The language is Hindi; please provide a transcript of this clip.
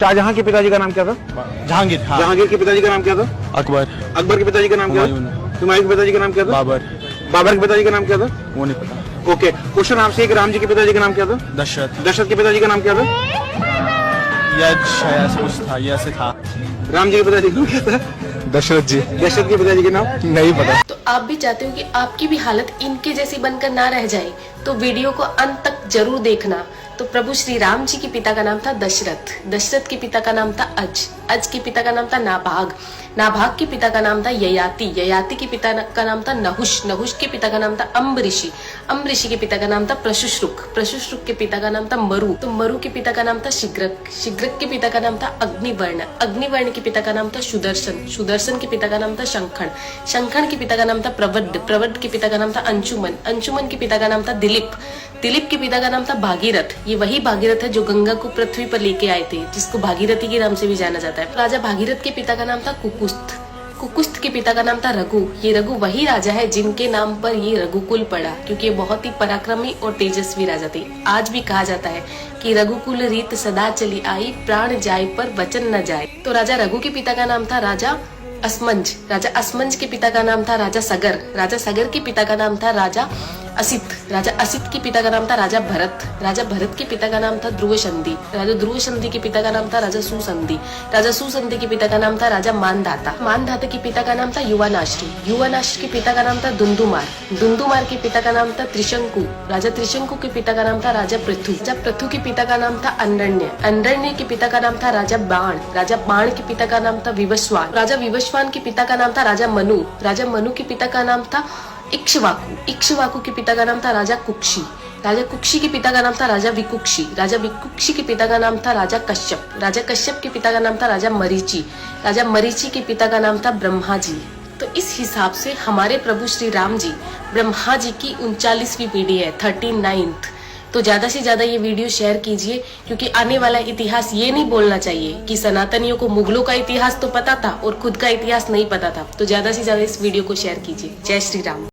शाहजहां के पिताजी का नाम क्या था? जहांगीर। हाँ। जहांगीर के पिताजी का नाम क्या था? अकबर। अकबर के पिताजी का नाम क्या था? हुमायूं के पिताजी का नाम क्या था? बाबर। बाबर के पिताजी का नाम क्या था? वो नहीं पता। ओके, क्वेश्चन आपसे एक, राम जी के पिताजी का नाम क्या था? दशरथ। दशरथ के पिताजी का नाम क्या था? यश ऐसा कुछ था, ये ऐसे था। राम जी के पिताजी का नाम क्या था? दशरथ जी। दशरथ के पिताजी का नाम नहीं पता। तो आप भी चाहते हो कि आपकी भी हालत इनके जैसी बनकर ना रह जाए, तो वीडियो को अंत तक जरूर देखना। तो प्रभु श्री राम जी के पिता का नाम था दशरथ, दशरथ के पिता का नाम था अज के पिता का नाम था नाभाग, नाभाग के पिता का नाम था ययाति, ययाति के पिता का नाम था नहुष, नहुष के पिता का नाम था अम्बऋषि, अम्बऋषि के पिता का नाम था प्रशुश्रुक, प्रशुश्रुक के पिता का नाम था मरु, तो मरु के पिता का नाम था शिग्रक, शिग्रक के पिता का नाम था अग्निवर्ण, अग्निवर्ण के पिता का नाम था सुदर्शन, सुदर्शन के पिता का नाम था शंखण, शंखण के पिता का नाम था प्रवड्ड, प्रवड्ड के पिता का नाम था अंशुमन, अंशुमन के पिता का नाम था दिलीप, दिलीप के पिता का नाम था भागीरथ, ये वही भागीरथ है जो गंगा को पृथ्वी पर लेके आए थे, जिसको भागीरथी के नाम से भी जाना जाता है। राजा भागीरथ के पिता का नाम था कुकुस्थ, कुकुस्थ के पिता का नाम था रघु, ये रघु वही राजा है जिनके नाम पर ये रघुकुल पड़ा, क्योंकि ये बहुत ही पराक्रमी और तेजस्वी राजा थे। आज भी कहा जाता है कि रघुकुल रीत सदा चली आई, प्राण जाए पर वचन न जाए। तो राजा रघु के पिता का नाम था राजा असमंज, राजा असमंज के पिता का नाम था राजा सगर, राजा सगर के पिता का नाम था राजा असित, राजा असित के पिता का नाम था राजा भरत, राजा भरत के पिता का नाम था ध्रुव संधि, राजा ध्रुव संधि के पिता का नाम था राजा सुसंधि, राजा सुसंधि के पिता का नाम था राजा मानधाता, मानधाता के पिता का नाम था युवानाश्री, युवानाश्री के पिता का नाम था दुंदुमार, दुंदुमार के पिता का नाम था त्रिशंकु, राजा त्रिशंकु के पिता का नाम था राजा पृथु, राजा पृथु के पिता का नाम था अंडरण्य, अंडरण्य के पिता का नाम था राजा बाण, राजा बाण के पिता का नाम था विवस्वान, राजा विवस्वान के पिता का नाम था राजा मनु, राजा मनु के पिता का नाम था इक्ष्वाकु, इक्ष्वाकु के पिता का नाम था राजा कुक्षी, राजा कुक्षी के पिता का नाम था राजा विकुक्षी, राजा विकुक्षी के पिता का नाम था राजा कश्यप, राजा कश्यप के पिता का नाम था राजा मरीचि, राजा मरीचि के पिता का नाम था ब्रह्मा जी। तो इस हिसाब से हमारे प्रभु श्री राम जी ब्रह्मा जी की 39वीं पीढ़ी है, 39th। तो ज्यादा से ज्यादा ये वीडियो शेयर कीजिए, क्योंकि आने वाला इतिहास ये नहीं बोलना चाहिए कि सनातनियों को मुगलों का इतिहास तो पता था और खुद का इतिहास नहीं पता था। तो ज्यादा से ज्यादा इस वीडियो को शेयर कीजिए। जय श्री राम।